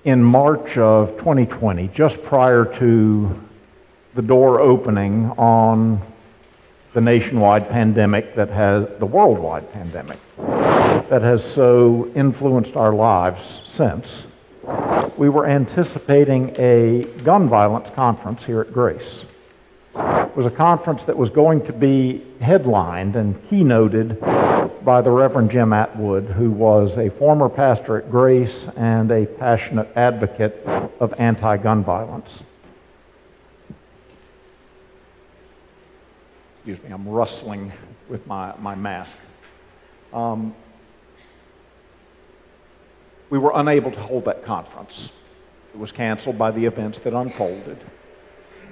in March of 2020, just prior to the door opening on the nationwide pandemic the worldwide pandemic that has so influenced our lives since, we were anticipating a gun violence conference here at Grace. It was a conference that was going to be headlined and keynoted by the Reverend Jim Atwood, who was a former pastor at Grace and a passionate advocate of anti-gun violence. Excuse me, I'm rustling with my mask. We were unable to hold that conference. It was canceled by the events that unfolded.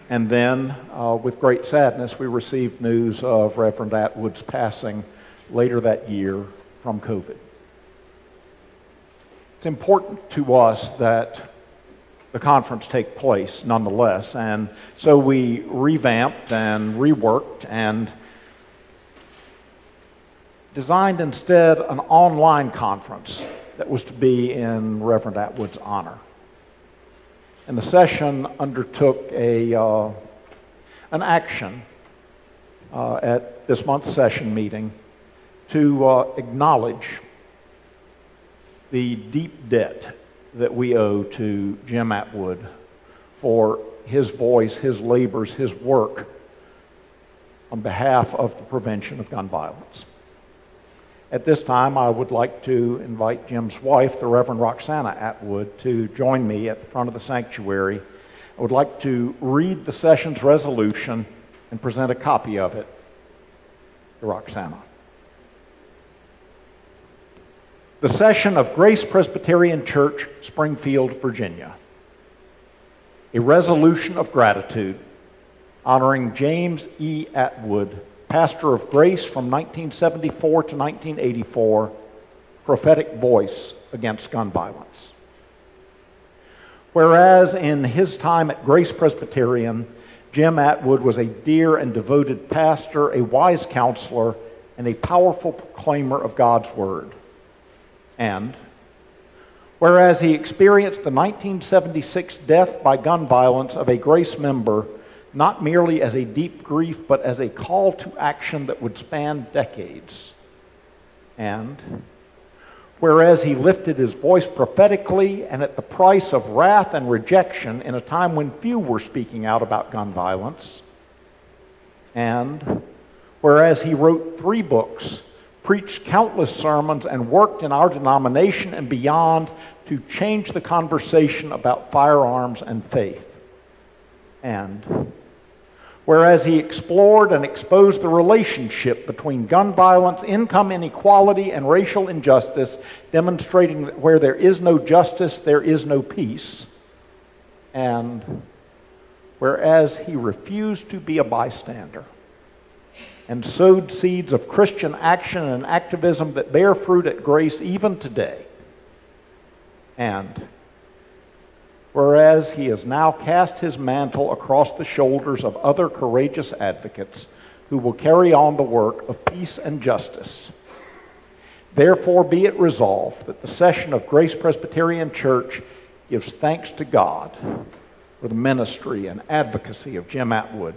And then, with great sadness, we received news of Reverend Atwood's passing later that year from COVID. It's important to us that the conference take place nonetheless, and so we revamped and reworked and designed instead an online conference that was to be in Reverend Atwood's honor. And the session undertook an action at this month's session meeting to acknowledge the deep debt that we owe to Jim Atwood for his voice, his labors, his work on behalf of the prevention of gun violence. At this time, I would like to invite Jim's wife, the Reverend Roxana Atwood, to join me at the front of the sanctuary. I would like to read the session's resolution and present a copy of it to Roxana. The session of Grace Presbyterian Church, Springfield, Virginia. A resolution of gratitude honoring James E. Atwood, pastor of Grace from 1974 to 1984, prophetic voice against gun violence. Whereas in his time at Grace Presbyterian, Jim Atwood was a dear and devoted pastor, a wise counselor, and a powerful proclaimer of God's word. And whereas he experienced the 1976 death by gun violence of a Grace member not merely as a deep grief, but as a call to action that would span decades. And whereas he lifted his voice prophetically and at the price of wrath and rejection in a time when few were speaking out about gun violence. And whereas he wrote 3 books, preached countless sermons, and worked in our denomination and beyond to change the conversation about firearms and faith. And whereas he explored and exposed the relationship between gun violence, income inequality, and racial injustice, demonstrating that where there is no justice, there is no peace. And whereas he refused to be a bystander and sowed seeds of Christian action and activism that bear fruit at Grace even today. And whereas he has now cast his mantle across the shoulders of other courageous advocates who will carry on the work of peace and justice. Therefore be it resolved that the session of Grace Presbyterian Church gives thanks to God for the ministry and advocacy of Jim Atwood,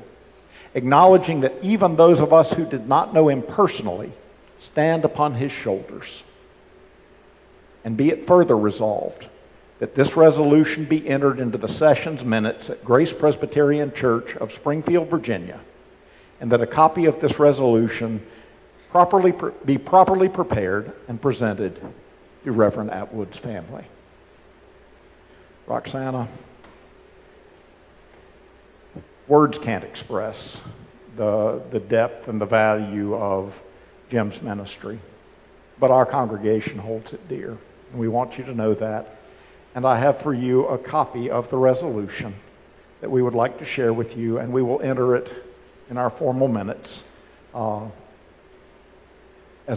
acknowledging that even those of us who did not know him personally stand upon his shoulders. And be it further resolved that this resolution be entered into the session's minutes at Grace Presbyterian Church of Springfield, Virginia, and that a copy of this resolution be properly prepared and presented to Reverend Atwood's family. Roxana, words can't express the depth and the value of Jim's ministry, but our congregation holds it dear, and we want you to know that. And I have for you a copy of the resolution that we would like to share with you, and we will enter it in our formal minutes as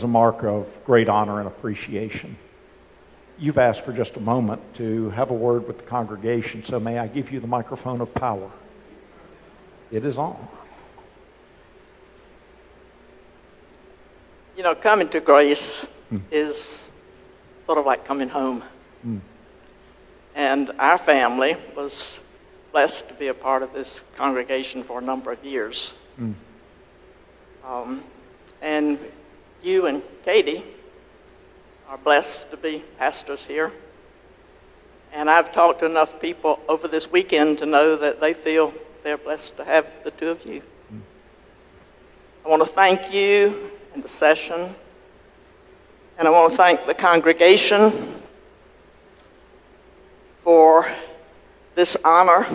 a mark of great honor and appreciation. You've asked for just a moment to have a word with the congregation, so may I give you the microphone of power. It is on. You know, coming to Grace is sort of like coming home. And our family was blessed to be a part of this congregation for a number of years. And you and Katie are blessed to be pastors here. And I've talked to enough people over this weekend to know that they feel they're blessed to have the two of you. I want to thank you and the session. And I want to thank the congregation for this honor.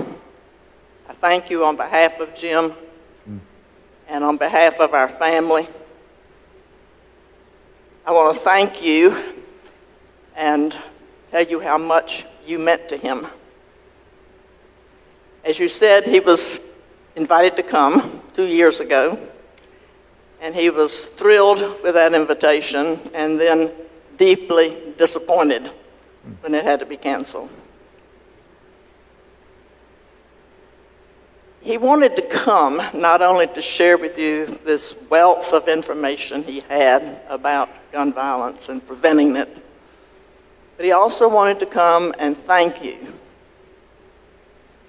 I thank you on behalf of Jim and on behalf of our family. I want to thank you and tell you how much you meant to him. As you said, he was invited to come 2 years ago, and he was thrilled with that invitation and then deeply disappointed when it had to be canceled. He wanted to come not only to share with you this wealth of information he had about gun violence and preventing it, but he also wanted to come and thank you.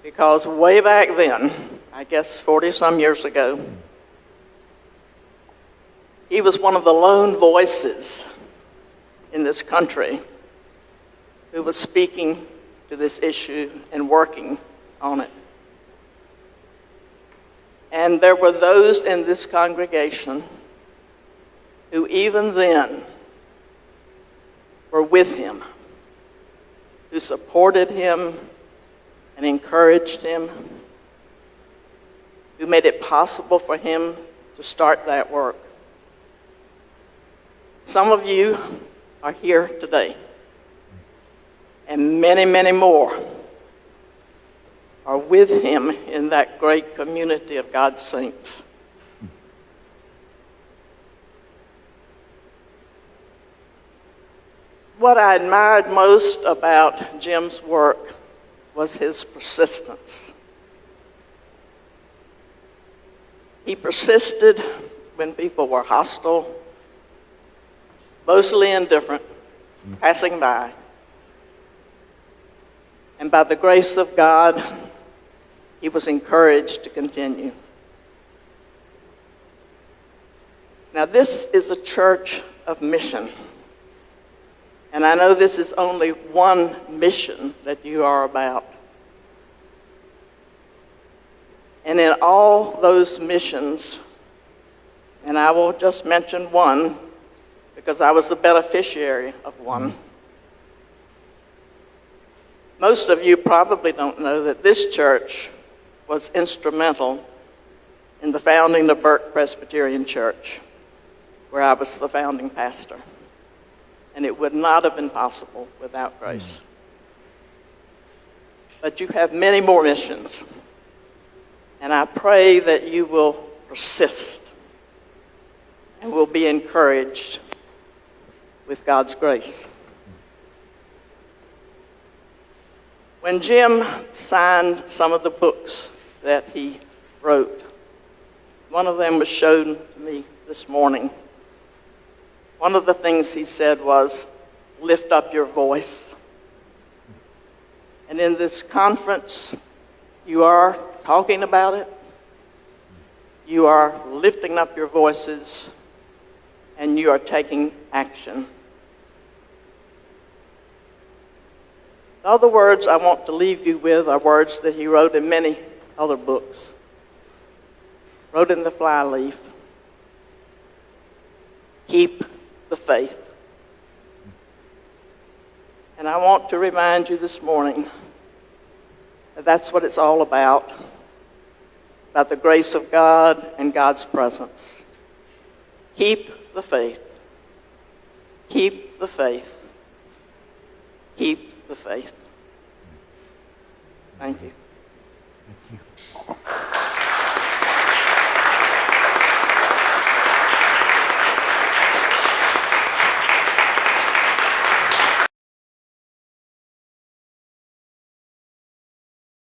Because way back then, I guess 40-some years ago, he was one of the lone voices in this country who was speaking to this issue and working on it. And there were those in this congregation who even then were with him, who supported him and encouraged him, who made it possible for him to start that work. Some of you are here today, and many, many more are with him in that great community of God's saints. What I admired most about Jim's work was his persistence. He persisted when people were hostile, mostly indifferent, passing by. And by the grace of God, he was encouraged to continue. Now, this is a church of mission. And I know this is only one mission that you are about. And in all those missions, and I will just mention one because I was the beneficiary of one. Most of you probably don't know that this church was instrumental in the founding of Burke Presbyterian Church, where I was the founding pastor. And it would not have been possible without grace. But you have many more missions. And I pray that you will persist and will be encouraged with God's grace. When Jim signed some of the books that he wrote, one of them was shown to me this morning. One of the things he said was, lift up your voice. And in this conference, you are talking about it, you are lifting up your voices, and you are taking action. The other words I want to leave you with are words that he wrote in many other books. Wrote in The Flyleaf. Keep the faith. And I want to remind you this morning that that's what it's all about the grace of God and God's presence. Keep the faith. Keep the faith. Keep the faith. Thank you. Thank you.